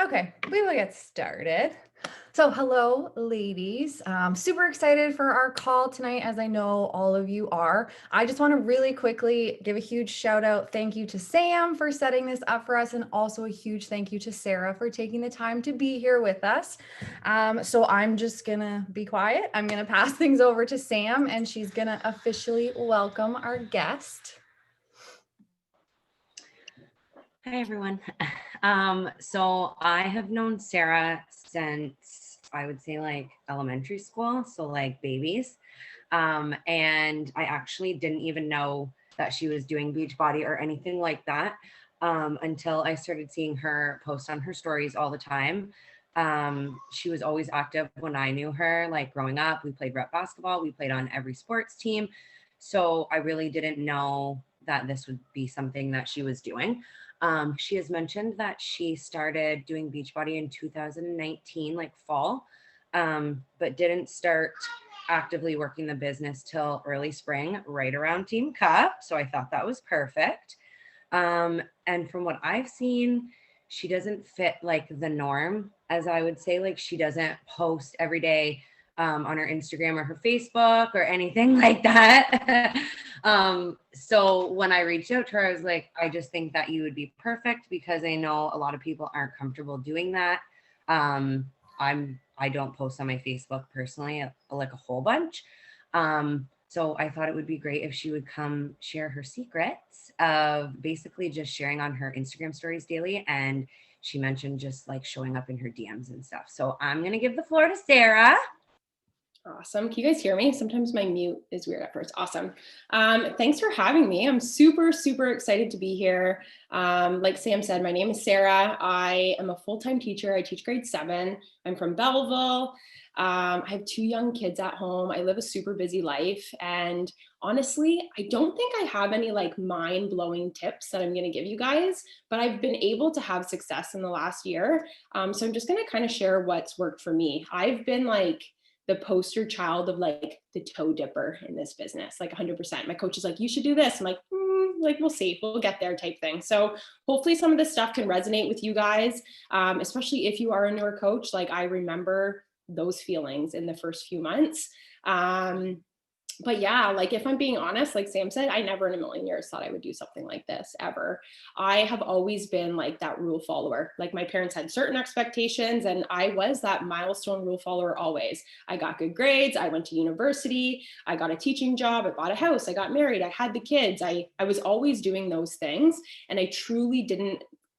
Okay, we will get started. So, hello, ladies. Super excited for our call tonight, as I know all of you are. I just want to really quickly give a huge shout out. Thank you to Sam for setting this up for us, and also a huge thank you to Sarah for taking the time to be here with us. So, I'm just going to be quiet. I'm going to pass things over to Sam, and she's going to officially welcome our guest. Hi, everyone. So I have known Sarah since I would say like elementary school, so like babies. And I actually didn't even know that she was doing Beachbody or anything like that until I started seeing her post on her stories all the time. She was always active when I knew her, like growing up. We played rep basketball, we played on every sports team. So I really didn't know that this would be something that she was doing. She has mentioned that she started doing Beachbody in 2019, like fall, but didn't start actively working the business till early spring, right around Team Cup. So I thought that was perfect. And from what I've seen, she doesn't fit like the norm, as I would say. Like she doesn't post every day on her Instagram or her Facebook or anything like that. So when I reached out to her, I was like, I just think that you would be perfect because I know a lot of people aren't comfortable doing that. I don't post on my Facebook personally, like a whole bunch. So I thought it would be great if she would come share her secrets of basically just sharing on her Instagram stories daily. And she mentioned just like showing up in her DMs and stuff. So I'm going to give the floor to Sarah. Awesome. Can you guys hear me? Sometimes my mute is weird at first. Awesome. Thanks for having me. I'm super, super excited to be here. Like Sam said, my name is Sarah. I am a full-time teacher. I teach grade 7. I'm from Belleville. I have 2 young kids at home. I live a super busy life. And honestly, I don't think I have any like mind-blowing tips that I'm going to give you guys, but I've been able to have success in the last year. So I'm just going to kind of share what's worked for me. I've been like the poster child of like the toe dipper in this business, like 100%. My coach is like, you should do this. I'm like, we'll see, we'll get there type thing. So hopefully some of this stuff can resonate with you guys, especially if you are a newer coach. Like I remember those feelings in the first few months. But yeah, like if I'm being honest, like Sam said, I never in a million years thought I would do something like this ever. I have always been like that rule follower. Like my parents had certain expectations and I was that milestone rule follower always. I got good grades, I went to university, I got a teaching job, I bought a house, I got married, I had the kids. I was always doing those things and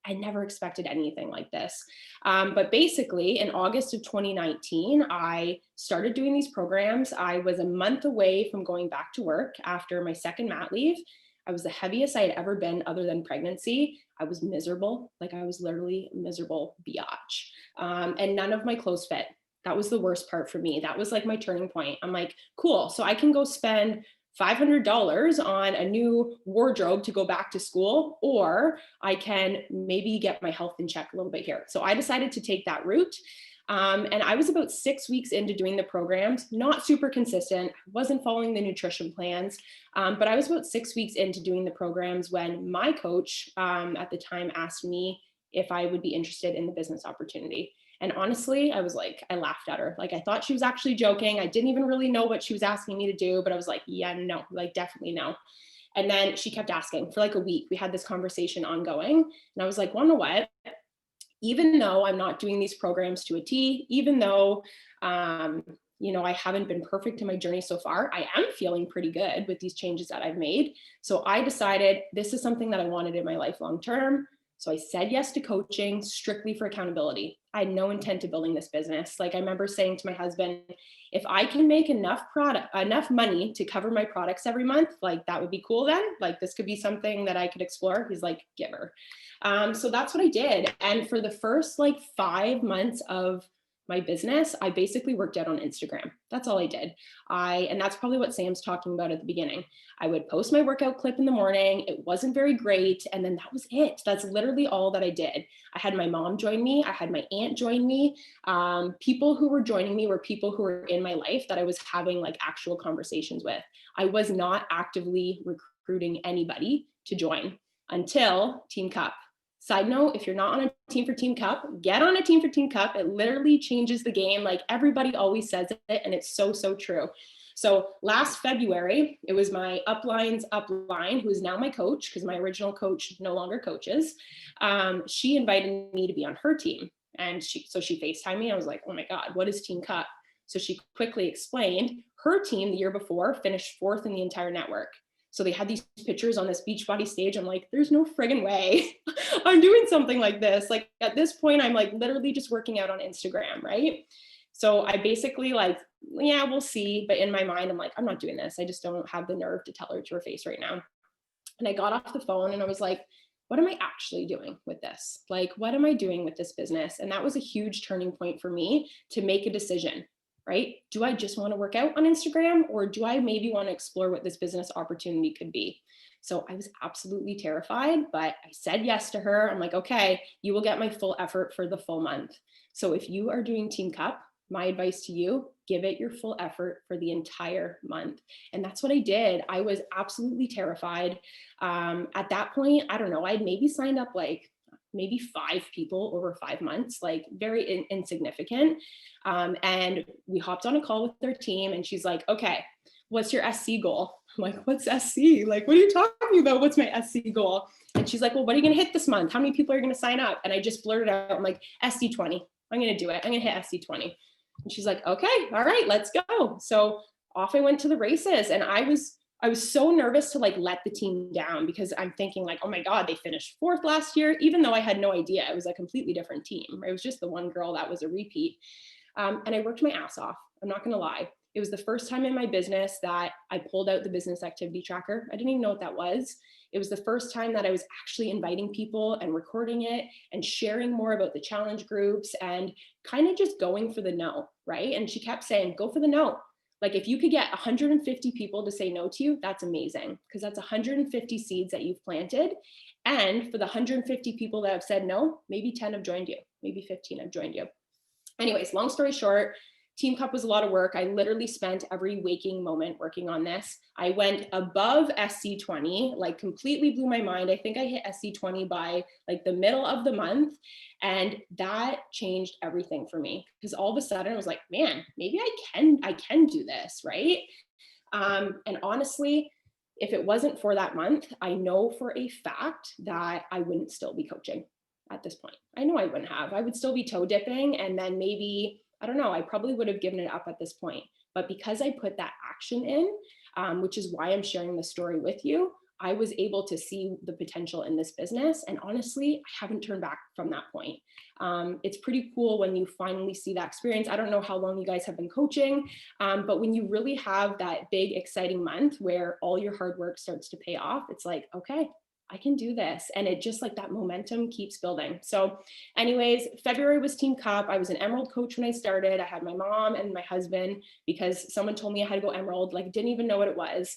I never expected anything like this. But basically, in August of 2019, I started doing these programs. I was a month away from going back to work after my second mat leave. I was the heaviest I had ever been other than pregnancy. I was miserable. Like I was literally miserable biatch. And none of my clothes fit. That was the worst part for me. That was like my turning point. I'm like, cool. So I can go spend $500 on a new wardrobe to go back to school, or I can maybe get my health in check a little bit here. So I decided to take that route. And I was about 6 weeks into doing the programs, not super consistent, wasn't following the nutrition plans, but I was about 6 weeks into doing the programs when my coach at the time asked me if I would be interested in the business opportunity. And honestly, I was like, I laughed at her. Like, I thought she was actually joking. I didn't even really know what she was asking me to do, but I was like, yeah, no, like, definitely no. And then she kept asking for like a week. We had this conversation ongoing. And I was like, well, you know what? Even though I'm not doing these programs to a T, even though, I haven't been perfect in my journey so far, I am feeling pretty good with these changes that I've made. So I decided this is something that I wanted in my life long term. So I said yes to coaching strictly for accountability. I had no intent of building this business. Like I remember saying to my husband, if I can make enough money to cover my products every month, like that would be cool then. Like this could be something that I could explore. He's like, give her. So that's what I did. And for the first like 5 months of my business, I basically worked out on Instagram. That's all I did. And that's probably what Sam's talking about at the beginning. I would post my workout clip in the morning. It wasn't very great. And then that was it. That's literally all that I did. I had my mom join me. I had my aunt join me. People who were joining me were people who were in my life that I was having like actual conversations with. I was not actively recruiting anybody to join until Team Cup. Side note, if you're not on a Team for Team Cup, get on a Team for Team Cup. It literally changes the game. Like everybody always says it, and it's so, so true. So last February, it was my upline's upline, who is now my coach, because my original coach no longer coaches. She invited me to be on her team. And she FaceTimed me. I was like, oh my God, what is Team Cup? So she quickly explained her team the year before finished 4th in the entire network. So they had these pictures on this Beachbody stage. I'm like, there's no friggin' way I'm doing something like this. Like at this point, I'm like literally just working out on Instagram, right? So I basically like, yeah, we'll see. But in my mind, I'm like, I'm not doing this. I just don't have the nerve to tell her to her face right now. And I got off the phone and I was like, what am I actually doing with this? Like, what am I doing with this business? And that was a huge turning point for me to make a decision, right? Do I just want to work out on Instagram, or do I maybe want to explore what this business opportunity could be? So I was absolutely terrified, but I said yes to her. I'm like, okay, you will get my full effort for the full month. So if you are doing Team Cup, my advice to you, give it your full effort for the entire month. And that's what I did. I was absolutely terrified. At that point, I don't know, I'd maybe signed up like maybe 5 people over 5 months, like very insignificant. And we hopped on a call with their team and she's like, okay, what's your SC goal? I'm like, what's SC? Like, what are you talking about? What's my SC goal? And she's like, well, what are you going to hit this month? How many people are going to sign up? And I just blurted out, I'm like, SC 20. I'm going to do it. I'm going to hit SC 20. And she's like, okay, all right, let's go. So off I went to the races. And I was so nervous to like let the team down, because I'm thinking like, oh my God, they finished 4th last year, even though I had no idea. It was a completely different team. It was just the one girl that was a repeat. And I worked my ass off. I'm not going to lie. It was the first time in my business that I pulled out the business activity tracker. I didn't even know what that was. It was the first time that I was actually inviting people and recording it and sharing more about the challenge groups and kind of just going for the no, right? And she kept saying, go for the no. Like if you could get 150 people to say no to you, that's amazing, because that's 150 seeds that you've planted. And for the 150 people that have said no, maybe 10 have joined you, maybe 15 have joined you. Anyways, long story short, Team Cup was a lot of work. I literally spent every waking moment working on this. I went above SC20, like completely blew my mind. I think I hit SC20 by like the middle of the month. And that changed everything for me, because all of a sudden I was like, man, maybe I can do this, right? And honestly, if it wasn't for that month, I know for a fact that I wouldn't still be coaching at this point. I know I wouldn't have. I would still be toe dipping, and then maybe, I don't know, I probably would have given it up at this point. But because I put that action in, which is why I'm sharing the story with you, I was able to see the potential in this business. And honestly, I haven't turned back from that point. It's pretty cool when you finally see that experience. I don't know how long you guys have been coaching, but when you really have that big, exciting month where all your hard work starts to pay off, it's like, okay, I can do this. And it just like that momentum keeps building. So anyways, February was Team Cup. I was an Emerald coach when I started. I had my mom and my husband because someone told me I had to go Emerald, like didn't even know what it was.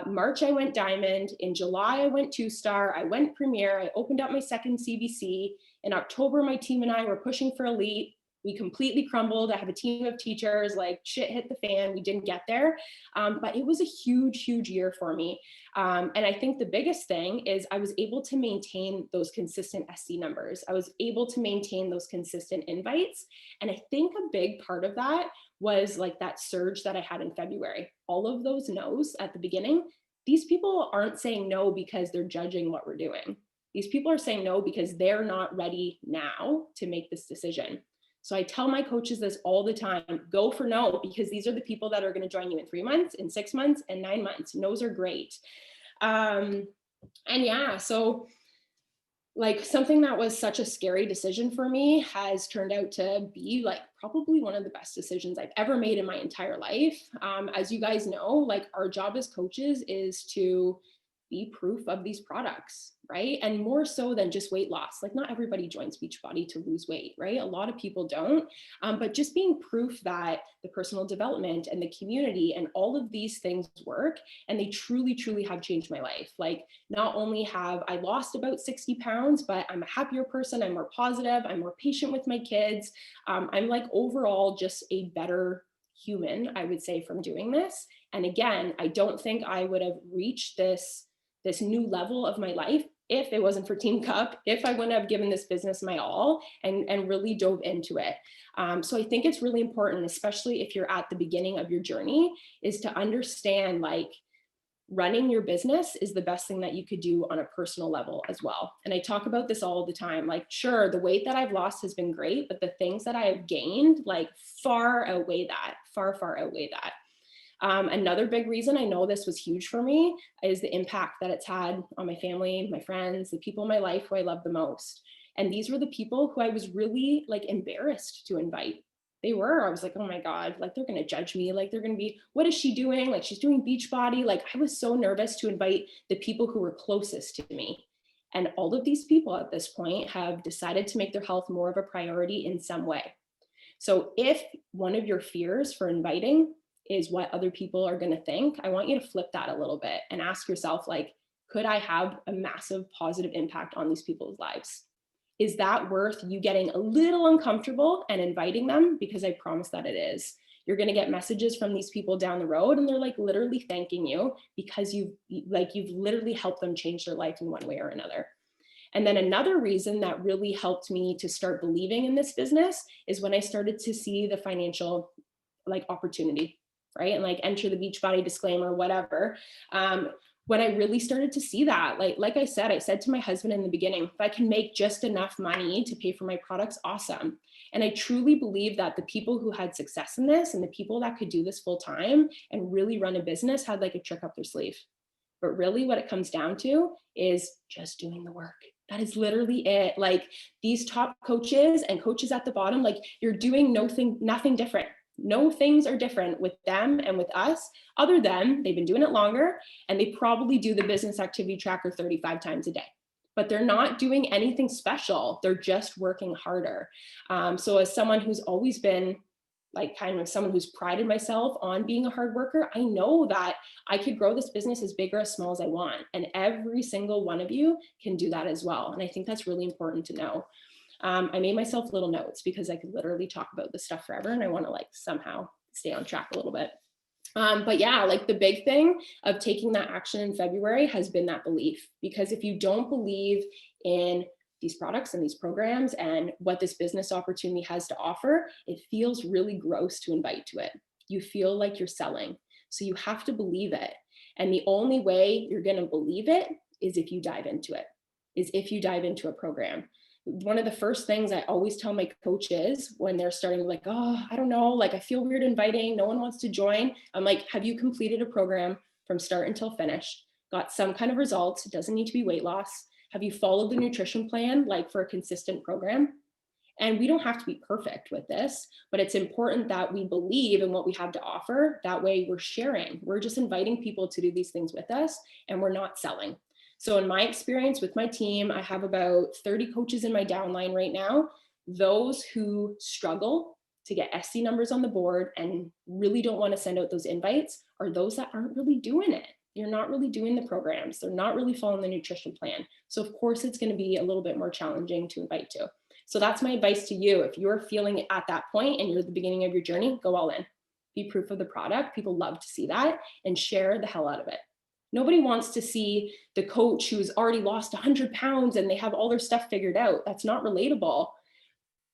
March, I went Diamond. In July, I went 2-star. I went Premier. I opened up my second CBC. In October, my team and I were pushing for Elite. We completely crumbled. I have a team of teachers, like shit hit the fan. We didn't get there. But it was a huge, huge year for me. And I think the biggest thing is I was able to maintain those consistent SC numbers. I was able to maintain those consistent invites. And I think a big part of that was like that surge that I had in February. All of those no's at the beginning, these people aren't saying no because they're judging what we're doing. These people are saying no because they're not ready now to make this decision. So I tell my coaches this all the time, go for no, because these are the people that are going to join you in 3 months, in 6 months, and 9 months. No's are great. And yeah, so like something that was such a scary decision for me has turned out to be like probably one of the best decisions I've ever made in my entire life. As you guys know, like our job as coaches is to be proof of these products, right? And more so than just weight loss. Like not everybody joins Beachbody to lose weight, right? A lot of people don't, but just being proof that the personal development and the community and all of these things work, and they truly, truly have changed my life. Like not only have I lost about 60 pounds, but I'm a happier person, I'm more positive, I'm more patient with my kids. I'm like overall just a better human, I would say, from doing this. And again, I don't think I would have reached this new level of my life if it wasn't for Team Cup, if I wouldn't have given this business my all and really dove into it. So I think it's really important, especially if you're at the beginning of your journey, is to understand like running your business is the best thing that you could do on a personal level as well. And I talk about this all the time. Like, sure, the weight that I've lost has been great, but the things that I have gained like far outweigh that, far outweigh that. Another big reason I know this was huge for me is the impact that it's had on my family, my friends, the people in my life who I love the most. And these were the people who I was really like embarrassed to invite. They were. I was like, oh my God, like they're going to judge me. Like they're going to be, what is she doing? Like she's doing Beachbody. Like I was so nervous to invite the people who were closest to me. And all of these people at this point have decided to make their health more of a priority in some way. So if one of your fears for inviting is what other people are going to think, I want you to flip that a little bit and ask yourself, like, could I have a massive positive impact on these people's lives? Is that worth you getting a little uncomfortable and inviting them? Because I promise that it is. You're going to get messages from these people down the road and they're like literally thanking you because you've literally helped them change their life in one way or another. And then another reason that really helped me to start believing in this business is when I started to see the financial like opportunity, right? And like enter the Beachbody disclaimer, whatever. When I really started to see that, like I said to my husband in the beginning, if I can make just enough money to pay for my products, awesome. And I truly believe that the people who had success in this and the people that could do this full time and really run a business had like a trick up their sleeve. But really what it comes down to is just doing the work. That is literally it. Like these top coaches and coaches at the bottom, like you're doing nothing different. No things are different with them and with us, other than they've been doing it longer and they probably do the business activity tracker 35 times a day. But they're not doing anything special. They're just working harder. So as someone who's always been like kind of someone who's prided myself on being a hard worker, I know that I could grow this business as big or as small as I want. And every single one of you can do that as well. And I think that's really important to know. I made myself little notes because I could literally talk about this stuff forever and I want to like somehow stay on track a little bit. But yeah, like the big thing of taking that action in February has been that belief, because if you don't believe in these products and these programs and what this business opportunity has to offer, it feels really gross to invite to it. You feel like you're selling. So you have to believe it. And the only way you're going to believe it is if you dive into it, is if you dive into a program. One of the first things I always tell my coaches when they're starting like, oh, I don't know, like I feel weird inviting, no one wants to join. I'm like, have you completed a program from start until finish? Got some kind of results? It doesn't need to be weight loss. Have you followed the nutrition plan like for a consistent program? And we don't have to be perfect with this, but it's important that we believe in what we have to offer. That way we're sharing. We're just inviting people to do these things with us and we're not selling. So in my experience with my team, I have about 30 coaches in my downline right now. Those who struggle to get SC numbers on the board and really don't want to send out those invites are those that aren't really doing it. You're not really doing the programs. They're not really following the nutrition plan. So of course it's going to be a little bit more challenging to invite to. So that's my advice to you. If you're feeling at that point and you're at the beginning of your journey, go all in. Be proof of the product. People love to see that and share the hell out of it. Nobody wants to see the coach who's already lost 100 pounds and they have all their stuff figured out. That's not relatable.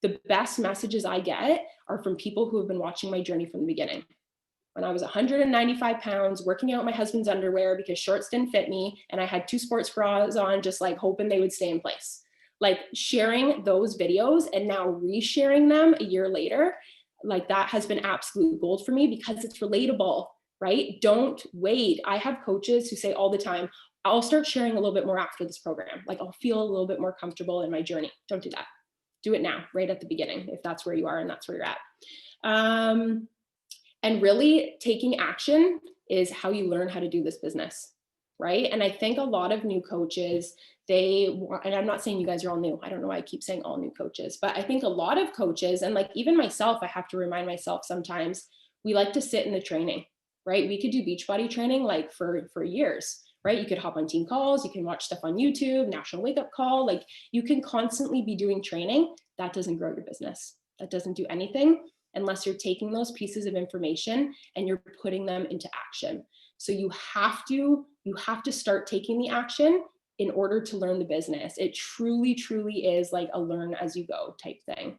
The best messages I get are from people who have been watching my journey from the beginning. When I was 195 pounds, working out my husband's underwear because shorts didn't fit me, and I had 2 sports bras on, just like hoping they would stay in place. Like sharing those videos and now resharing them a year later, like that has been absolute gold for me because it's relatable. Right? Don't wait. I have coaches who say all the time, I'll start sharing a little bit more after this program. Like I'll feel a little bit more comfortable in my journey. Don't do that. Do it now, right at the beginning, if that's where you are and that's where you're at. And really taking action is how you learn how to do this business, right? And I think a lot of new coaches, and I'm not saying you guys are all new. I don't know why I keep saying all new coaches, but I think a lot of coaches, and like even myself, I have to remind myself sometimes, we like to sit in the training. Right? We could do Beachbody training like for years, right? You could hop on team calls, you can watch stuff on YouTube, National Wake Up Call, like you can constantly be doing training. That doesn't grow your business. That doesn't do anything unless you're taking those pieces of information and you're putting them into action. So you have to start taking the action in order to learn the business. It truly, truly is like a learn as you go type thing.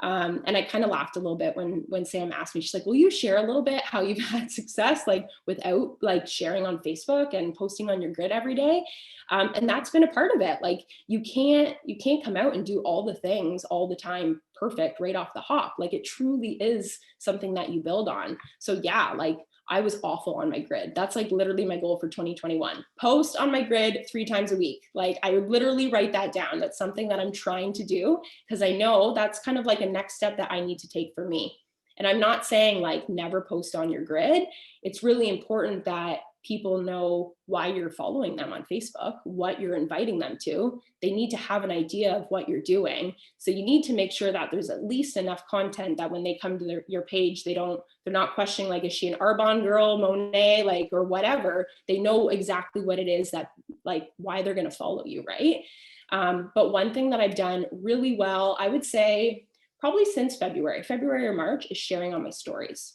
And I kind of laughed a little bit when Sam asked me, she's like, will you share a little bit how you've had success, like without like sharing on Facebook and posting on your grid every day? And that's been a part of it. Like you can't come out and do all the things all the time perfect right off the hop. Like it truly is something that you build on. So yeah, like I was awful on my grid. That's like literally my goal for 2021. Post on my grid 3 times a week. Like I would literally write that down. That's something that I'm trying to do because I know that's kind of like a next step that I need to take for me. And I'm not saying like never post on your grid. It's really important that people know why you're following them on Facebook, what you're inviting them to. They need to have an idea of what you're doing. So you need to make sure that there's at least enough content that when they come to your page, they're not questioning like, is she an Arbonne girl, Monet, like, or whatever. They know exactly what it is that like why they're going to follow you, right? But one thing that I've done really well, I would say probably since February or March, is sharing on my stories,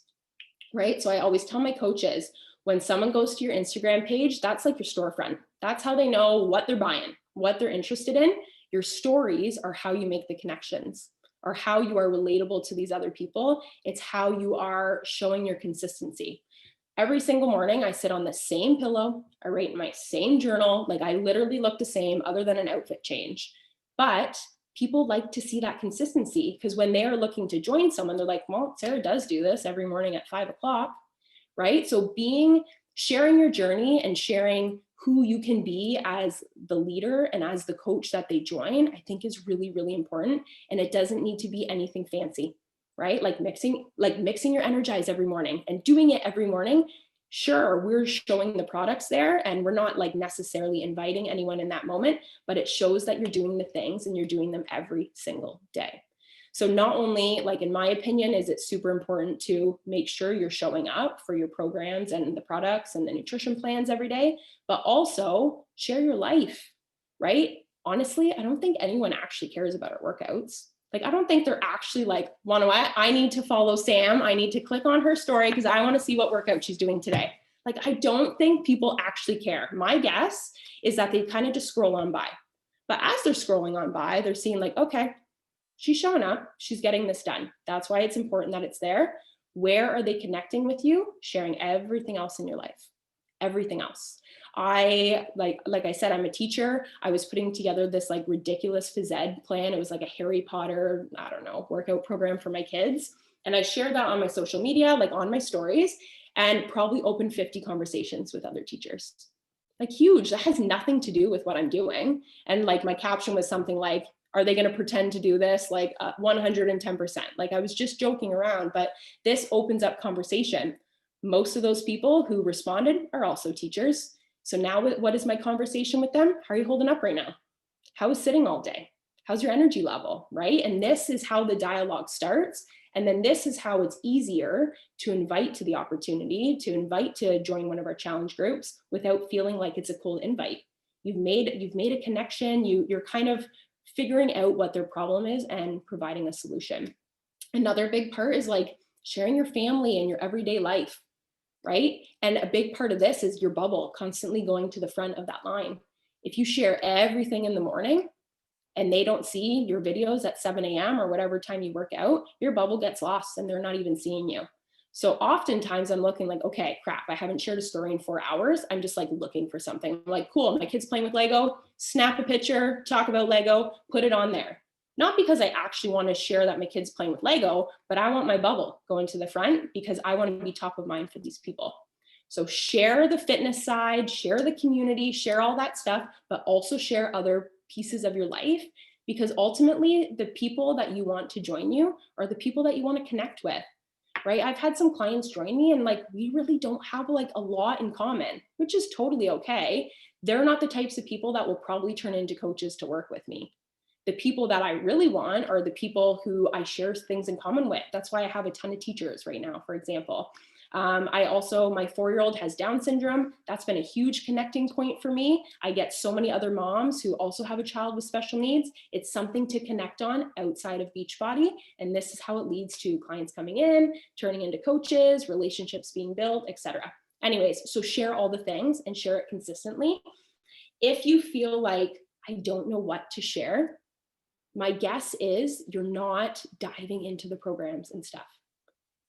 right? So I always tell my coaches, when someone goes to your Instagram page, that's like your storefront. That's how they know what they're buying, what they're interested in. Your stories are how you make the connections, or how you are relatable to these other people. It's how you are showing your consistency. Every single morning, I sit on the same pillow. I write in my same journal. Like I literally look the same other than an outfit change. But people like to see that consistency because when they are looking to join someone, they're like, well, Sarah does do this every morning at 5 o'clock. Right? So sharing your journey and sharing who you can be as the leader and as the coach that they join, I think is really, really important. And it doesn't need to be anything fancy, right? Like mixing your Energize every morning and doing it every morning. Sure, we're showing the products there and we're not like necessarily inviting anyone in that moment, but it shows that you're doing the things and you're doing them every single day. So not only, like in my opinion, is it super important to make sure you're showing up for your programs and the products and the nutrition plans every day, but also share your life, right? Honestly, I don't think anyone actually cares about our workouts. Like, I don't think they're actually like, wanna what? I need to follow Sam. I need to click on her story because I want to see what workout she's doing today. Like, I don't think people actually care. My guess is that they kind of just scroll on by. But as they're scrolling on by, they're seeing like, okay, she's showing up, she's getting this done. That's why it's important that it's there. Where are they connecting with you? Sharing everything else in your life, everything else. I like I said, I'm a teacher. I was putting together this like ridiculous phys ed plan. It was like a Harry Potter, I don't know, workout program for my kids. And I shared that on my social media, like on my stories, and probably opened 50 conversations with other teachers. Like huge. That has nothing to do with what I'm doing. And like my caption was something like, are they going to pretend to do this? Like 110%. Like I was just joking around, but this opens up conversation. Most of those people who responded are also teachers. So now what is my conversation with them? How are you holding up right now? How is sitting all day? How's your energy level, right? And this is how the dialogue starts. And then this is how it's easier to invite to the opportunity, to invite to join one of our challenge groups without feeling like it's a cold invite. You've made a connection. You're kind of figuring out what their problem is and providing a solution. Another big part is like sharing your family and your everyday life, right? And a big part of this is your bubble constantly going to the front of that line. If you share everything in the morning and they don't see your videos at 7 a.m. or whatever time you work out, your bubble gets lost and they're not even seeing you. So oftentimes I'm looking like, okay, crap, I haven't shared a story in 4 hours. I'm just like looking for something. I'm like, cool, my kid's playing with Lego, snap a picture, talk about Lego, put it on there. Not because I actually want to share that my kid's playing with Lego, but I want my bubble going to the front because I want to be top of mind for these people. So share the fitness side, share the community, share all that stuff, but also share other pieces of your life, because ultimately the people that you want to join you are the people that you want to connect with. Right? I've had some clients join me and like, we really don't have like a lot in common, which is totally okay. They're not the types of people that will probably turn into coaches to work with me. The people that I really want are the people who I share things in common with. That's why I have a ton of teachers right now, for example. My 4-year-old has Down syndrome. That's been a huge connecting point for me. I get so many other moms who also have a child with special needs. It's something to connect on outside of Beachbody. And this is how it leads to clients coming in, turning into coaches, relationships being built, etc. Anyways, so share all the things and share it consistently. If you feel like I don't know what to share, my guess is you're not diving into the programs and stuff.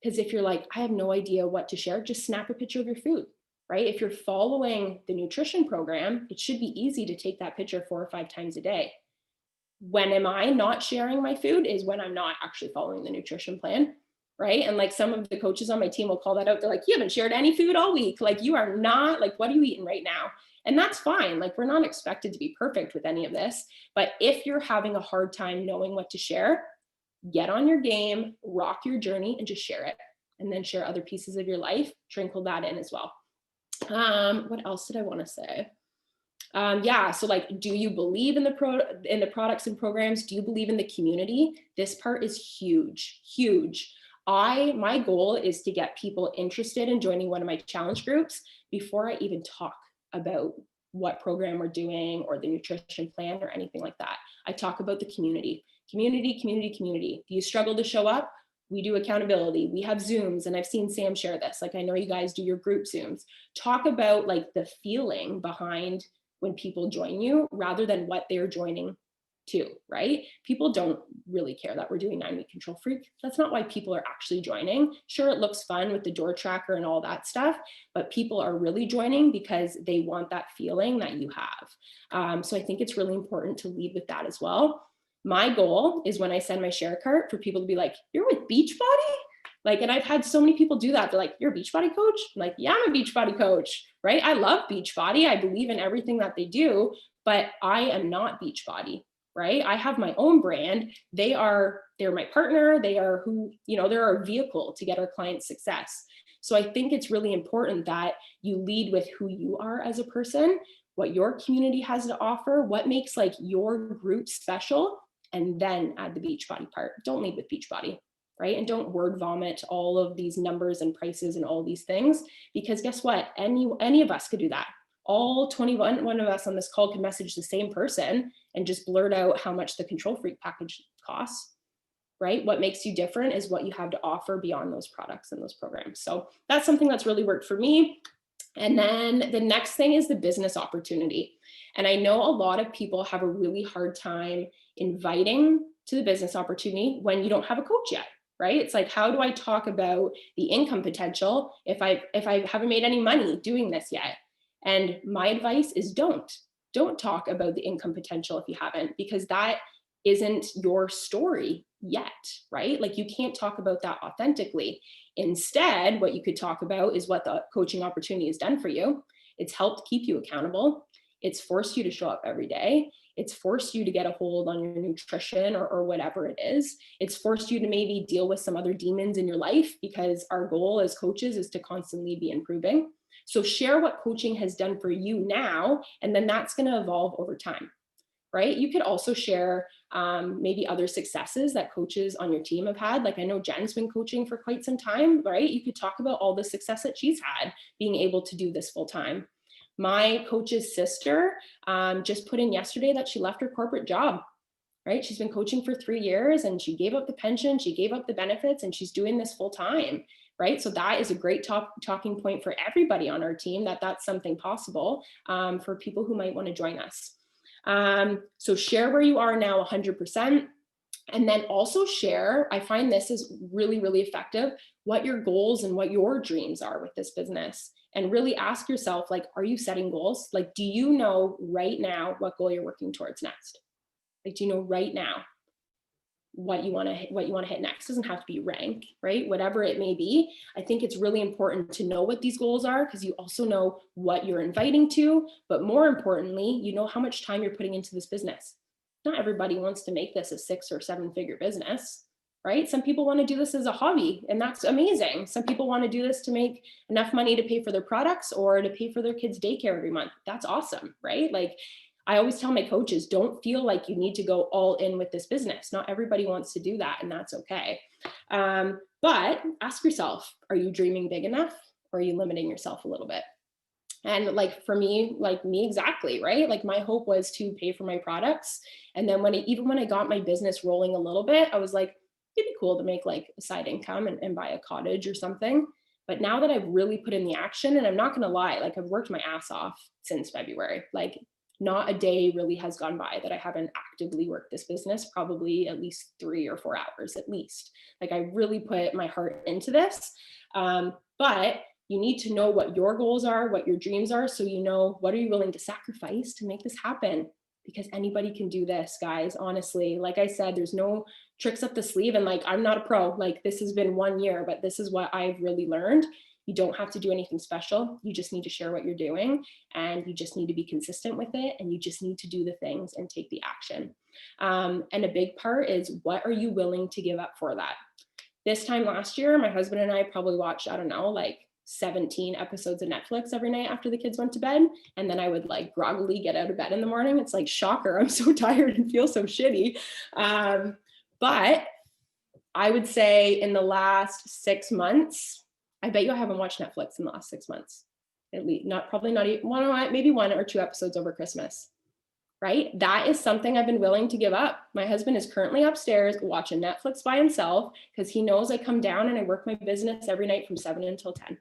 Because if you're like, I have no idea what to share, just snap a picture of your food, right? If you're following the nutrition program, it should be easy to take that picture 4 or 5 times a day. When am I not sharing my food is when I'm not actually following the nutrition plan, right? And like some of the coaches on my team will call that out. They're like, you haven't shared any food all week. Like you are not, like, what are you eating right now? And that's fine. Like we're not expected to be perfect with any of this. But if you're having a hard time knowing what to share, get on your game, rock your journey, and just share it. And then share other pieces of your life, trinkle that in as well. What else did I want to say? Yeah, so like, do you believe in the products and programs? Do you believe in the community? This part is huge, huge. My goal is to get people interested in joining one of my challenge groups before I even talk about what program we're doing or the nutrition plan or anything like that. I talk about the community. Community, community, community. Do you struggle to show up? We do accountability. We have Zooms, and I've seen Sam share this. Like, I know you guys do your group Zooms. Talk about like the feeling behind when people join you rather than what they're joining to, right? People don't really care that we're doing 9-week control freak. That's not why people are actually joining. Sure, it looks fun with the door tracker and all that stuff, but people are really joining because they want that feeling that you have. So I think it's really important to lead with that as well. My goal is when I send my share cart for people to be like, you're with Beachbody? Like, and I've had so many people do that. They're like, you're a Beachbody coach? I'm like, yeah, I'm a Beachbody coach, right? I love Beachbody. I believe in everything that they do, but I am not Beachbody, right? I have my own brand. They're my partner. They are who, they're our vehicle to get our clients success. So I think it's really important that you lead with who you are as a person, what your community has to offer, what makes like your group special, and then add the Beachbody part. Don't lead with Beachbody, right? And don't word vomit all of these numbers and prices and all these things, because guess what? Any of us could do that. All 21 of us on this call could message the same person and just blurt out how much the control freak package costs, right? What makes you different is what you have to offer beyond those products and those programs. So that's something that's really worked for me. And then the next thing is the business opportunity. And I know a lot of people have a really hard time inviting to the business opportunity when you don't have a coach yet, right? It's like, how do I talk about the income potential if I haven't made any money doing this yet? And my advice is don't talk about the income potential if you haven't, because that isn't your story yet, right? Like you can't talk about that authentically. Instead, what you could talk about is what the coaching opportunity has done for you. It's helped keep you accountable. It's forced you to show up every day. It's forced you to get a hold on your nutrition or whatever it is. It's forced you to maybe deal with some other demons in your life, because our goal as coaches is to constantly be improving. So share what coaching has done for you now, and then that's going to evolve over time, right? You could also share maybe other successes that coaches on your team have had. Like I know Jen's been coaching for quite some time, right? You could talk about all the success that she's had being able to do this full time. My coach's sister just put in yesterday that she left her corporate job, right? She's been coaching for 3 years and she gave up the pension, she gave up the benefits, and she's doing this full time, right? So that is a great talking point for everybody on our team, that that's something possible for people who might want to join us. So share where you are now 100%. And then also share, I find this is really, really effective, what your goals and what your dreams are with this business. And really ask yourself, like, are you setting goals? Like, do you know right now what goal you're working towards next? Like, do you know right now what you want to hit next? It doesn't have to be rank, right? Whatever it may be. I think it's really important to know what these goals are, because you also know what you're inviting to, but more importantly, you know how much time you're putting into this business. Not everybody wants to make this a 6 or 7 figure business, right? Some people want to do this as a hobby, and that's amazing. Some people want to do this to make enough money to pay for their products or to pay for their kids' daycare every month. That's awesome, right? Like, I always tell my coaches, don't feel like you need to go all in with this business. Not everybody wants to do that, and that's okay. But ask yourself, are you dreaming big enough, or are you limiting yourself a little bit? And like for me, exactly, right? Like my hope was to pay for my products. And then even when I got my business rolling a little bit, I was like, it'd be cool to make like a side income and buy a cottage or something. But now that I've really put in the action, and I'm not going to lie, like I've worked my ass off since February, like Not a day really has gone by that I haven't actively worked this business, probably at least 3 or 4 hours at least. Like I really put my heart into this. But you need to know what your goals are, what your dreams are, so you know what are you willing to sacrifice to make this happen, because anybody can do this, guys. Honestly, like I said, there's no tricks up the sleeve, and like I'm not a pro, like this has been 1 year, but this is what I've really learned. You don't have to do anything special. You just need to share what you're doing, and you just need to be consistent with it, and you just need to do the things and take the action. And a big part is, what are you willing to give up for that? This time last year, my husband and I probably watched, I don't know, like 17 episodes of Netflix every night after the kids went to bed. And then I would like groggily get out of bed in the morning. It's like, shocker, I'm so tired and feel so shitty. But I would say in the last 6 months, I bet you I haven't watched Netflix in the last 6 months. At least, probably not even maybe 1 or 2 episodes over Christmas. Right? That is something I've been willing to give up. My husband is currently upstairs watching Netflix by himself because he knows I come down and I work my business every night from 7 until 10.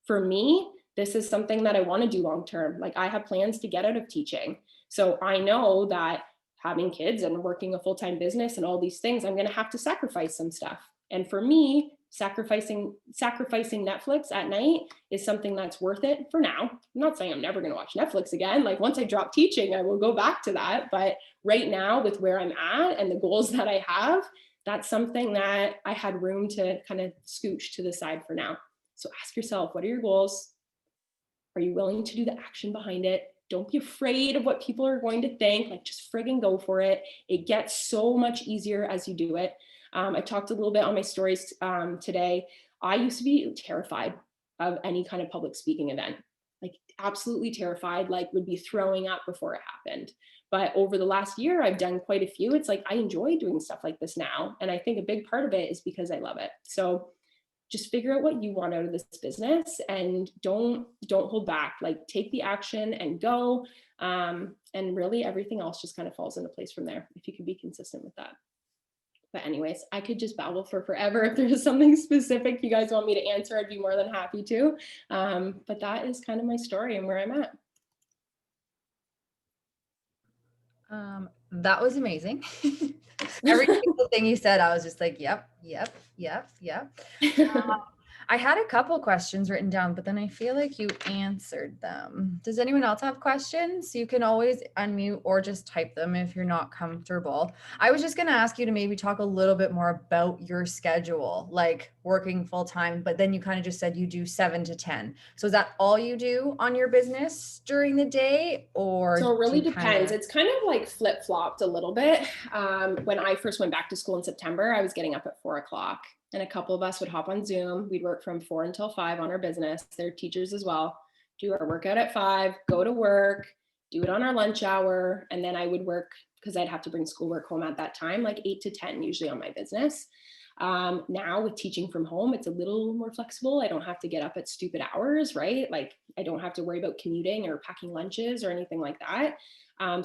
For me, this is something that I want to do long term. Like I have plans to get out of teaching. So I know that having kids and working a full-time business and all these things, I'm going to have to sacrifice some stuff. And for me, sacrificing Netflix at night is something that's worth it for now. I'm not saying I'm never going to watch Netflix again. Like once I drop teaching, I will go back to that. But right now, with where I'm at and the goals that I have, that's something that I had room to kind of scooch to the side for now. So ask yourself, what are your goals? Are you willing to do the action behind it? Don't be afraid of what people are going to think. Like just friggin' go for it. It gets so much easier as you do it. I talked a little bit on my stories today. I used to be terrified of any kind of public speaking event, like absolutely terrified, like would be throwing up before it happened. But over the last year, I've done quite a few. It's like I enjoy doing stuff like this now. And I think a big part of it is because I love it. So just figure out what you want out of this business and don't hold back. Like take the action and go. And really everything else just kind of falls into place from there if you can be consistent with that. But anyways, I could just babble for forever. If there's something specific you guys want me to answer, I'd be more than happy to. But that is kind of my story and where I'm at. That was amazing. Every single thing you said, I was just like, yep. I had a couple questions written down, but then I feel like you answered them. Does anyone else have questions? You can always unmute or just type them if you're not comfortable. I was just going to ask you to maybe talk a little bit more about your schedule, like working full time, but then you kind of just said you do 7 to 10. So is that all you do on your business during the day, or? So it really depends. It's kind of like flip-flopped a little bit. When I first went back to school in September, I was getting up at 4 o'clock. And a couple of us would hop on Zoom. We'd work from 4 until 5 on our business. They're teachers as well. Do our workout at 5, go to work, do it on our lunch hour. And then I would work, because I'd have to bring schoolwork home at that time, like 8 to 10 usually on my business. Now with teaching from home, it's a little more flexible. I don't have to get up at stupid hours, right? Like I don't have to worry about commuting or packing lunches or anything like that.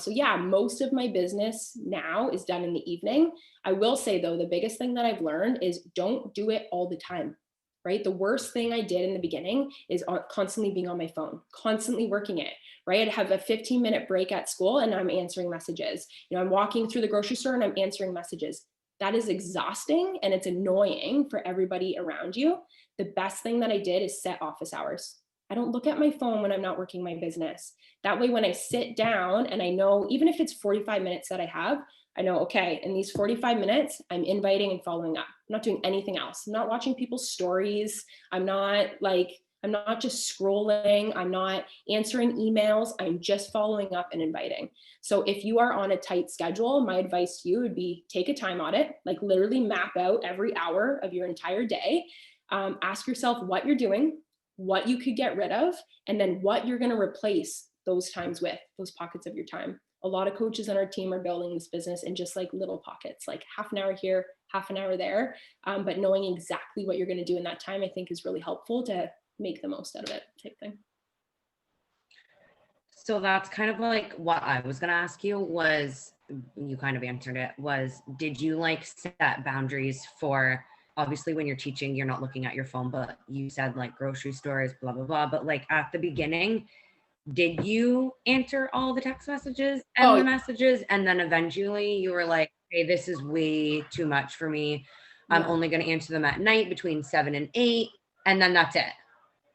So yeah, most of my business now is done in the evening. I will say though, the biggest thing that I've learned is don't do it all the time, right? The worst thing I did in the beginning is constantly being on my phone, constantly working it, right? I'd have a 15-minute break at school and I'm answering messages. I'm walking through the grocery store and I'm answering messages. That is exhausting and it's annoying for everybody around you. The best thing that I did is set office hours. I don't look at my phone when I'm not working my business. That way, when I sit down and I know, even if it's 45 minutes that I have, I know, okay, in these 45 minutes, I'm inviting and following up. I'm not doing anything else. I'm not watching people's stories. I'm not just scrolling. I'm not answering emails. I'm just following up and inviting. So if you are on a tight schedule, my advice to you would be take a time audit, like literally map out every hour of your entire day. Ask yourself what you're doing, what you could get rid of, and then what you're going to replace those times with, those pockets of your time. A lot of coaches on our team are building this business in just like little pockets, like half an hour here, half an hour there. But knowing exactly what you're going to do in that time, I think is really helpful to make the most out of it, type thing. So that's kind of like what I was going to ask you was, you kind of answered it, was did you like set boundaries for, obviously when you're teaching, you're not looking at your phone, but you said like grocery stores, blah, blah, blah. But like at the beginning, did you answer all the text messages and the messages? And then eventually you were like, hey, this is way too much for me. I'm only going to answer them at night between 7 and 8. And then that's it.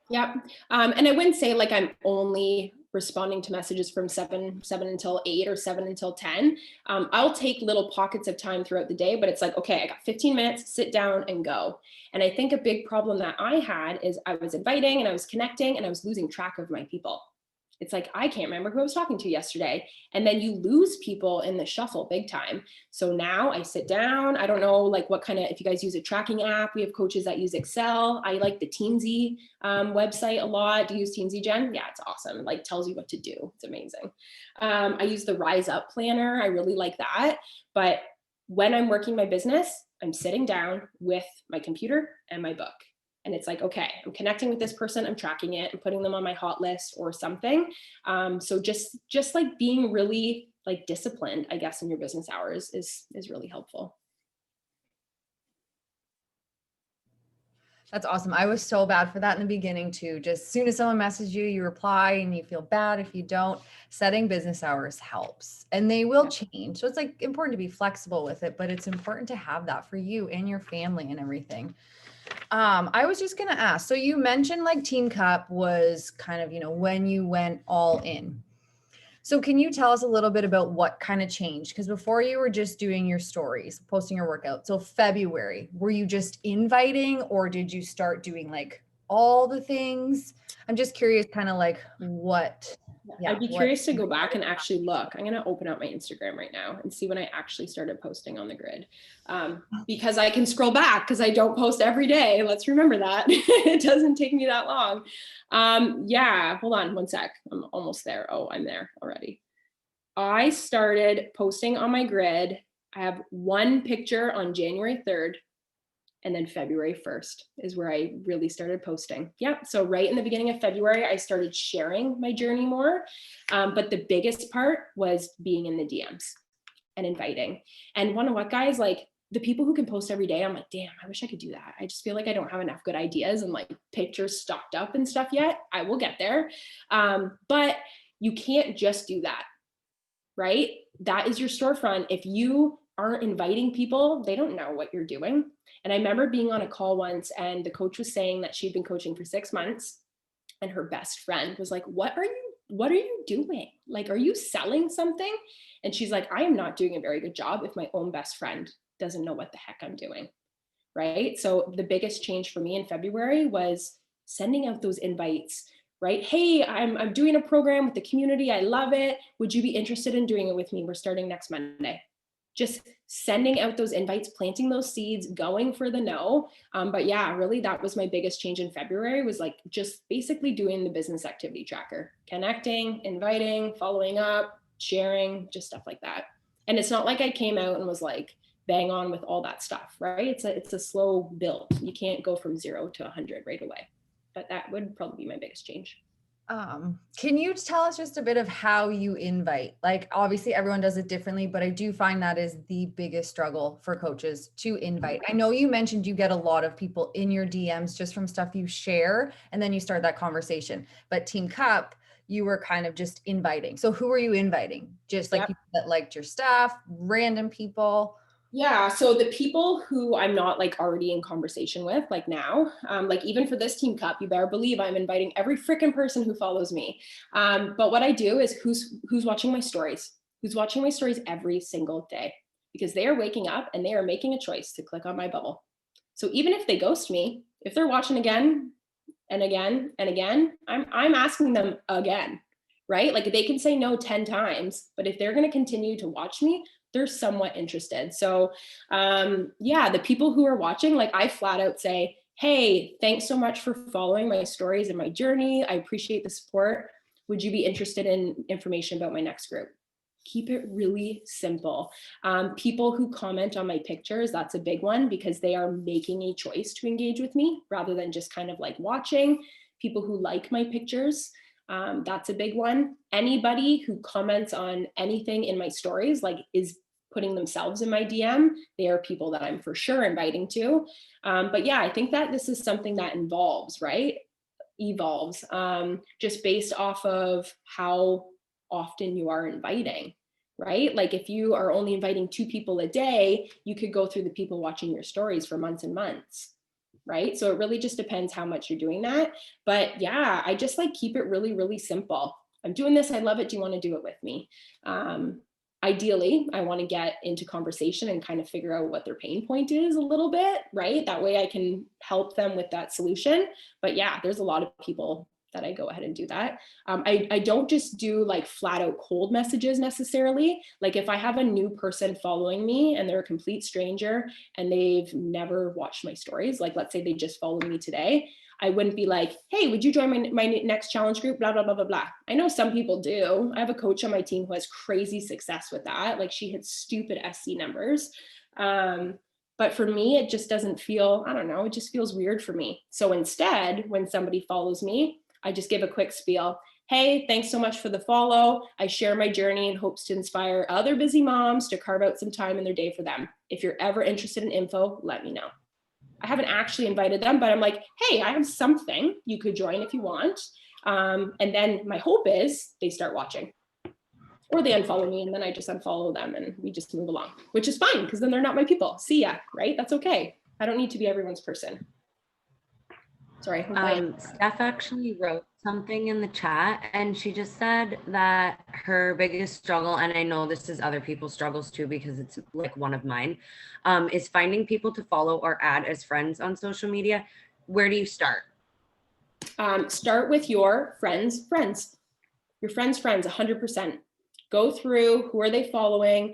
Yep. And I wouldn't say like I'm only responding to messages from 7 until 8 or 7 until 10. I'll take little pockets of time throughout the day, but it's like, okay, I got 15 minutes, sit down and go. And I think a big problem that I had is I was inviting and I was connecting and I was losing track of my people. It's like, I can't remember who I was talking to yesterday. And then you lose people in the shuffle big time. So now I sit down. I don't know like what kind of, if you guys use a tracking app, we have coaches that use Excel. I like the Teensy website a lot. Do you use Teensy, Jen? Yeah, it's awesome. It like tells you what to do. It's amazing. I use the Rise Up planner. I really like that. But when I'm working my business, I'm sitting down with my computer and my book. And it's like, okay, I'm connecting with this person, I'm tracking it, I'm putting them on my hot list or something. So just like being really like disciplined, I guess, in your business hours is really helpful. That's awesome. I was so bad for that in the beginning too. Just as soon as someone messages you, you reply and you feel bad if you don't. Setting business hours helps and they will change. So it's like important to be flexible with it, but it's important to have that for you and your family and everything. I was just going to ask, so you mentioned like Team Cup was kind of, when you went all in. So can you tell us a little bit about what kind of changed? Because before you were just doing your stories, posting your workout. So February, were you just inviting or did you start doing like all the things? I'm just curious kind of like what. Yeah, I'd be curious to go back and actually look. I'm going to open up my Instagram right now and see when I actually started posting on the grid, because I can scroll back because I don't post every day. Let's remember that. It doesn't take me that long. Yeah, hold on one sec. I'm almost there. Oh, I'm there already. I started posting on my grid. I have one picture on January 3rd. And then February 1st is where I really started posting. Yeah. So right in the beginning of February, I started sharing my journey more. But the biggest part was being in the DMs and inviting. And one of what, guys, like the people who can post every day, I'm like, damn, I wish I could do that. I just feel like I don't have enough good ideas and like pictures stocked up and stuff yet. I will get there. But you can't just do that, right? That is your storefront. If you aren't inviting people, they don't know what you're doing. And I remember being on a call once and the coach was saying that she'd been coaching for 6 months and her best friend was like, what are you doing? Like, are you selling something? And she's like, I am not doing a very good job if my own best friend doesn't know what the heck I'm doing. Right. So the biggest change for me in February was sending out those invites, right? Hey, I'm doing a program with the community. I love it. Would you be interested in doing it with me? We're starting next Monday. Just sending out those invites, planting those seeds, going for the no. But yeah, really that was my biggest change in February, was like just basically doing the business activity tracker, connecting, inviting, following up, sharing, just stuff like that. And it's not like I came out and was like bang on with all that stuff, right? It's a slow build. You can't go from 0 to 100 right away. But that would probably be my biggest change. Can you tell us just a bit of how you invite? Like, obviously everyone does it differently, but I do find that is the biggest struggle for coaches to invite. I know you mentioned you get a lot of people in your DMs just from stuff you share, and then you start that conversation. But Team Cup, you were kind of just inviting. So who are you inviting? Just like people that liked your stuff, random people? Yeah, so the people who I'm not like already in conversation with, like now, like even for this Team Cup, you better believe I'm inviting every freaking person who follows me. But what I do is who's watching my stories, who's watching my stories every single day, because they are waking up and they are making a choice to click on my bubble. So even if they ghost me, if they're watching again and again and again, I'm asking them again, right? Like they can say no 10 times, but if they're going to continue to watch me, they're somewhat interested. So yeah, the people who are watching, like I flat out say, hey, thanks so much for following my stories and my journey. I appreciate the support. Would you be interested in information about my next group? Keep it really simple. People who comment on my pictures, that's a big one because they are making a choice to engage with me rather than just kind of like watching. People who like my pictures, that's a big one. Anybody who comments on anything in my stories, like is putting themselves in my DM, they are people that I'm for sure inviting to. But yeah, I think that this is something that involves, right? evolves, just based off of how often you are inviting, right? Like if you are only inviting 2 people a day, you could go through the people watching your stories for months and months, right? So it really just depends how much you're doing that. But yeah, I just like keep it really, really simple. I'm doing this, I love it. Do you want to do it with me? Ideally, I want to get into conversation and kind of figure out what their pain point is a little bit, right? That way I can help them with that solution. But yeah, there's a lot of people that I go ahead and do that. I don't just do like flat out cold messages necessarily. Like if I have a new person following me and they're a complete stranger and they've never watched my stories, like let's say they just followed me today, I wouldn't be like, hey, would you join my next challenge group? Blah, blah, blah, blah, blah. I know some people do. I have a coach on my team who has crazy success with that. Like she hits stupid SC numbers. But for me, it just doesn't feel, I don't know, it just feels weird for me. So instead, when somebody follows me, I just give a quick spiel. Hey, thanks so much for the follow. I share my journey in hopes to inspire other busy moms to carve out some time in their day for them. If you're ever interested in info, let me know. I haven't actually invited them, but I'm like, hey, I have something you could join if you want. And then my hope is they start watching or they unfollow me and then I just unfollow them and we just move along, which is fine because then they're not my people. See ya, right? That's okay. I don't need to be everyone's person. Sorry. Steph actually wrote something in the chat and she just said that her biggest struggle, and I know this is other people's struggles too because it's like one of mine, is finding people to follow or add as friends on social media. Where do you start? Start with your friends' friends. Your friends' friends, 100%. Go through who are they following.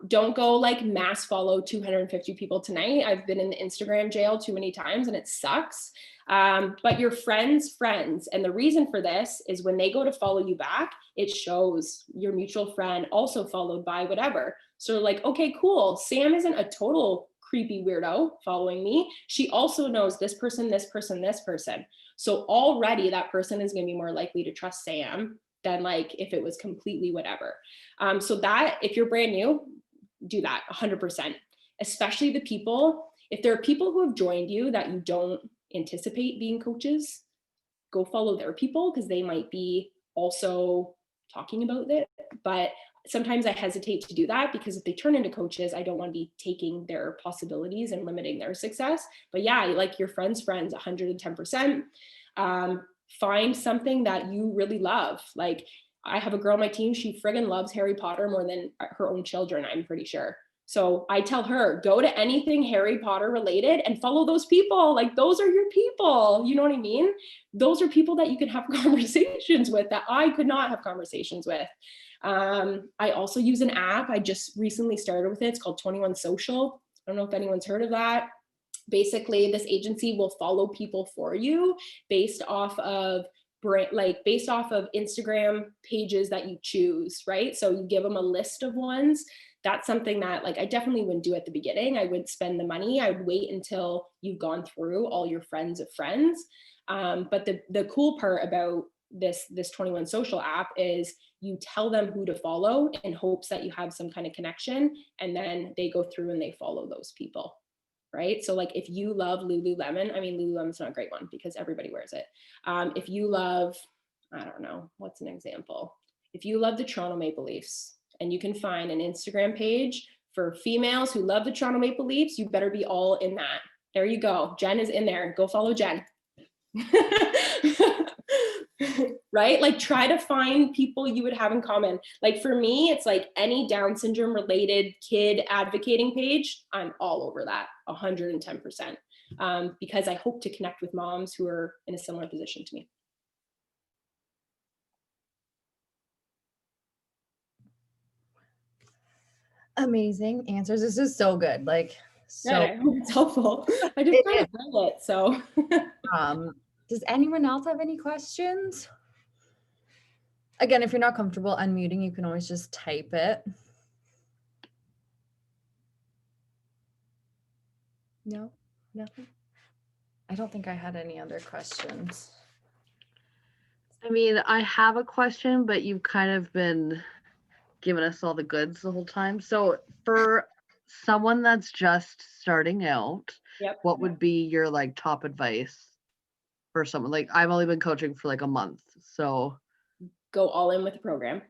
Don't go like mass follow 250 people tonight. I've been in the Instagram jail too many times and it sucks. But your friends' friends. And the reason for this is when they go to follow you back, it shows your mutual friend also followed by whatever. So like, okay, cool. Sam isn't a total creepy weirdo following me. She also knows this person, this person, this person. So already that person is going to be more likely to trust Sam than like if it was completely whatever. So that if you're brand new, do that 100%, especially the people, if there are people who have joined you that you don't anticipate being coaches, go follow their people because they might be also talking about it. But sometimes I hesitate to do that because if they turn into coaches, I don't want to be taking their possibilities and limiting their success. But yeah, like your friends, 110%. Find something that you really love. Like I have a girl on my team, she friggin' loves Harry Potter more than her own children, I'm pretty sure. So I tell her, go to anything Harry Potter related and follow those people. Like those are your people. You know what I mean? Those are people that you can have conversations with that I could not have conversations with. I also use an app. I just recently started with it. It's called 21 Social. I don't know if anyone's heard of that. Basically, this agency will follow people for you based off of based off of Instagram pages that you choose, right? So you give them a list of ones. That's something that like I definitely wouldn't do at the beginning. I would spend the money. I would wait until you've gone through all your friends of friends. But the cool part about this 21 Social app is you tell them who to follow in hopes that you have some kind of connection, and then they go through and they follow those people. Right? So like if you love Lululemon, I mean, Lululemon's not a great one because everybody wears it. If you love, I don't know, what's an example? If you love the Toronto Maple Leafs and you can find an Instagram page for females who love the Toronto Maple Leafs, you better be all in that. There you go. Jen is in there. Go follow Jen. Right? Like try to find people you would have in common. Like for me, it's like any Down syndrome related kid advocating page, I'm all over that 110%, because I hope to connect with moms who are in a similar position to me. Amazing answers. This is so good. Like, so I hope it's helpful. I just kind of read it, so. Does anyone else have any questions? Again, if you're not comfortable unmuting, you can always just type it. No, nothing. I don't think I had any other questions. I mean, I have a question, but you've kind of been giving us all the goods the whole time. So for someone that's just starting out, Yep. what would be your like top advice? for someone? Like I've only been coaching for like a month. So Go all in with the program.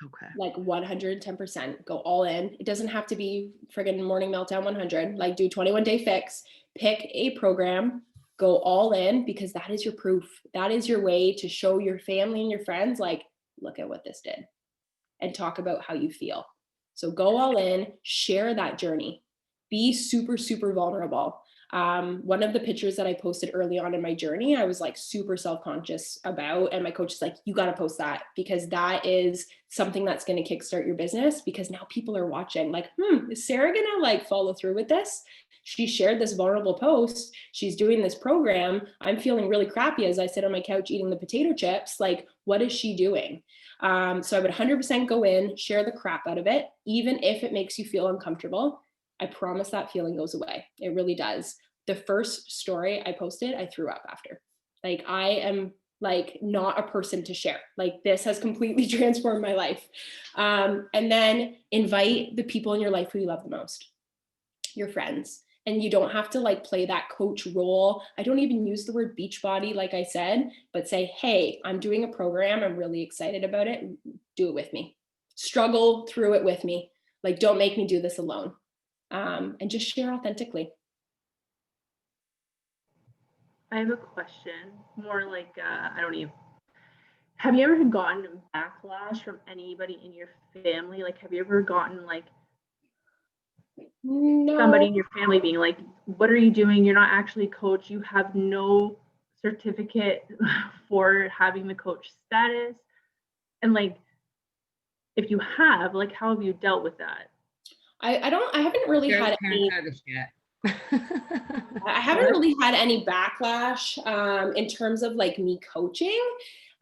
okay. Like 110%, go all in. It doesn't have to be friggin' morning meltdown 100. Like do 21-day fix, pick a program, go all in, because that is your proof. That is your way to show your family and your friends, like, look at what this did, and talk about how you feel. So go all in, share that journey, be super, super vulnerable. One of the pictures that I posted early on in my journey, I was like super self-conscious about, and my coach is like, you got to post that, because that is something that's going to kickstart your business, because now people are watching like, is Sarah going to like follow through with this? She shared this vulnerable post. She's doing this program. I'm feeling really crappy as I sit on my couch eating the potato chips. Like, what is she doing? So I would 100% go in, share the crap out of it, even if it makes you feel uncomfortable. I promise that feeling goes away. It really does. The first story I posted, I threw up after. Like, I am like not a person to share. Like, this has completely transformed my life. And then invite the people in your life who you love the most, your friends. And you don't have to like play that coach role. I don't even use the word beach body, like I said, but say, hey, I'm doing a program. I'm really excited about it. Do it with me. Struggle through it with me. Like, don't make me do this alone. And just share authentically. I have a question, more like, I don't even, have you ever gotten backlash from anybody in your family? Like, have you ever gotten like somebody No. in your family being like, what are you doing? You're not actually a coach. You have no certificate for having the coach status. And like, if you have, like, how have you dealt with that? I haven't really had any, I haven't really had any backlash in terms of like me coaching.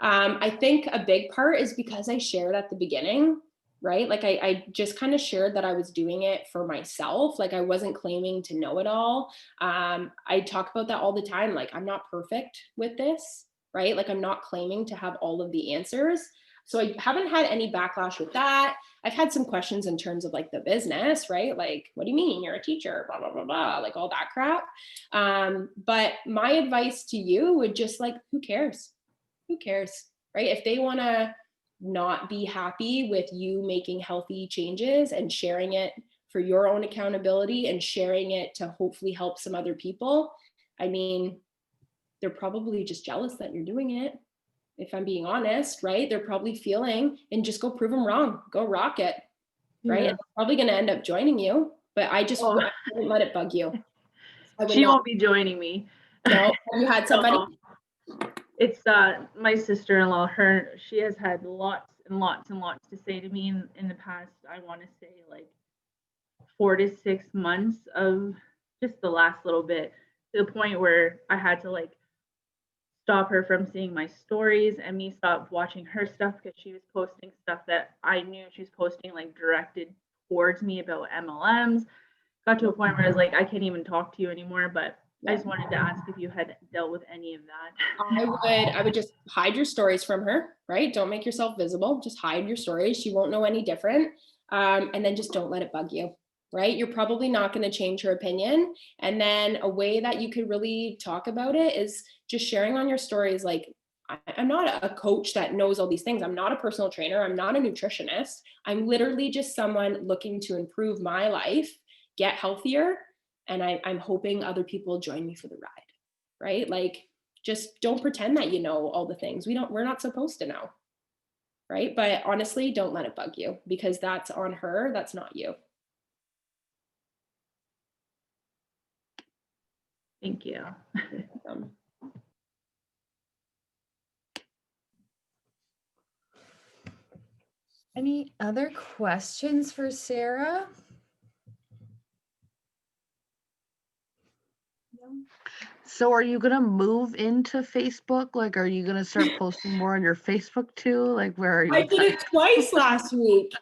I think a big part is because I shared at the beginning, right? Like I just kind of shared that I was doing it for myself. Like, I wasn't claiming to know it all. I talk about that all the time. Like, I'm not perfect with this, right? Like, I'm not claiming to have all of the answers. So I haven't had any backlash with that. I've had some questions in terms of like the business, right? Like, what do you mean you're a teacher? Blah, blah, blah, blah, like all that crap. But my advice to you would just like, who cares? Who cares, right? If they want to not be happy with you making healthy changes and sharing it for your own accountability and sharing it to hopefully help some other people, I mean, they're probably just jealous that you're doing it. If I'm being honest, right? They're probably feeling, and just go prove them wrong, go rock it, right? Yeah. And they're probably going to end up joining you, but I just Oh. I wouldn't let it bug you. I would She not. won't be joining me. No, have you had somebody? No. It's my sister-in-law. She has had lots and lots and lots to say to me in the past, I want to say like 4 to 6 months of just the last little bit, to the point where I had to like stop her from seeing my stories and me stop watching her stuff, because she was posting stuff that I knew she was posting like directed towards me about MLMs. Got to a point where I was like, I can't even talk to you anymore. But I just wanted to ask if you had dealt with any of that. I would just hide your stories from her, right? Don't make yourself visible. Just hide your stories. She won't know any different. And then just don't let it bug you, right? You're probably not going to change her opinion. And then a way that you could really talk about it is just sharing on your stories. Like, I'm not a coach that knows all these things. I'm not a personal trainer. I'm not a nutritionist. I'm literally just someone looking to improve my life, get healthier. And I'm hoping other people join me for the ride, right? Like, just don't pretend that you know all the things. We're not supposed to know, right? But honestly, don't let it bug you, because that's on her. That's not you. Thank you. Any other questions for Sarah? So are you gonna move into Facebook? Like, are you gonna start posting more on your Facebook too? Like, where are you? I did it twice last week.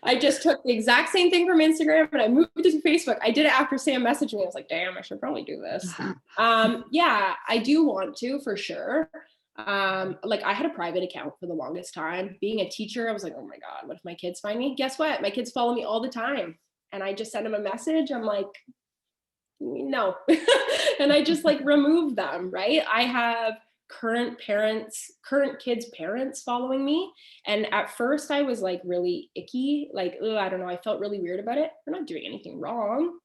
I just took the exact same thing from Instagram and I moved it to Facebook. I did it after Sam messaged me. I was like, damn, I should probably do this. Yeah, I do want to, for sure. Like, I had a private account for the longest time. Being a teacher, I was like, oh my God, what if my kids find me? Guess what? My kids follow me all the time. And I just send them a message. I'm like, no. And I just like remove them, right? I have current kids' parents following me. And at first I was like really icky, like, oh, I don't know. I felt really weird about it. We're not doing anything wrong,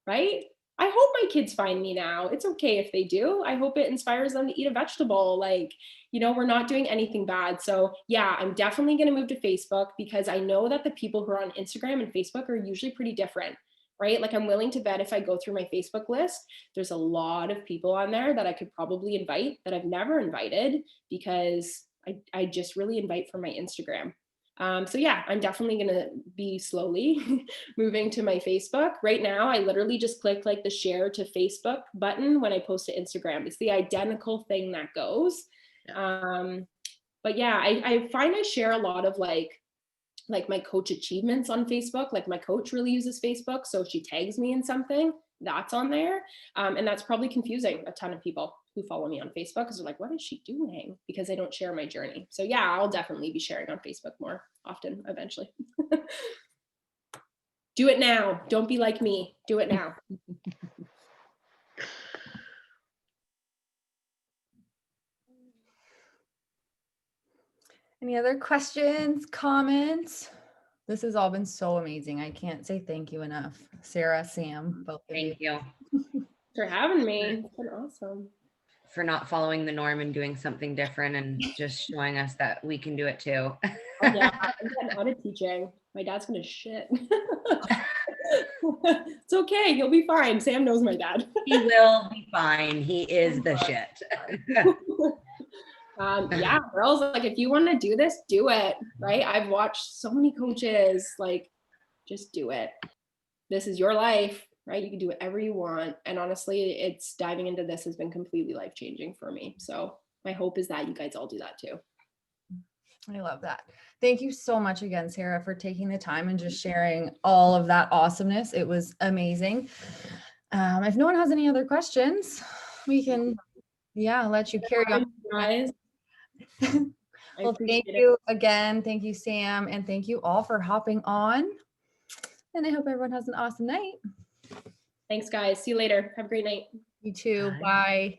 right? I hope my kids find me now. It's okay if they do. I hope it inspires them to eat a vegetable. Like, we're not doing anything bad. So yeah, I'm definitely going to move to Facebook because I know that the people who are on Instagram and Facebook are usually pretty different, right? Like I'm willing to bet if I go through my Facebook list, there's a lot of people on there that I could probably invite that I've never invited because I just really invite from my Instagram. So yeah, I'm definitely going to be slowly moving to my Facebook. Right now, I literally just click like the share to Facebook button when I post to Instagram. It's the identical thing that goes. But yeah, I find I share a lot of like my coach achievements on Facebook. Like my coach really uses Facebook. So if she tags me in something, that's on there. And that's probably confusing a ton of people who follow me on Facebook because they're like, what is she doing? Because I don't share my journey. So yeah, I'll definitely be sharing on Facebook more often eventually. Do it now. Don't be like me. Do it now. Any other questions, comments? This has all been so amazing. I can't say thank you enough. Sarah, Sam, both of you. Thank you For having me. It's been awesome. for not following the norm and doing something different and just showing us that we can do it too. Oh, yeah, I'm getting out of teaching. My dad's gonna shit. It's okay. He'll be fine. Sam knows my dad. He will be fine. He is the shit. Yeah, girls, like if you want to do this, do it, right? I've watched so many coaches, like just do it. This is your life, right? You can do whatever you want. And honestly, it's diving into this has been completely life-changing for me. So my hope is that you guys all do that too. I love that. Thank you so much again, Sarah, for taking the time and just sharing all of that awesomeness. It was amazing. If no one has any other questions, we can, let you carry on. Guys. Well, thank you again. Thank you, Sam. And thank you all for hopping on. And I hope everyone has an awesome night. Thanks, guys. See you later. Have a great night. You too. Bye. Bye.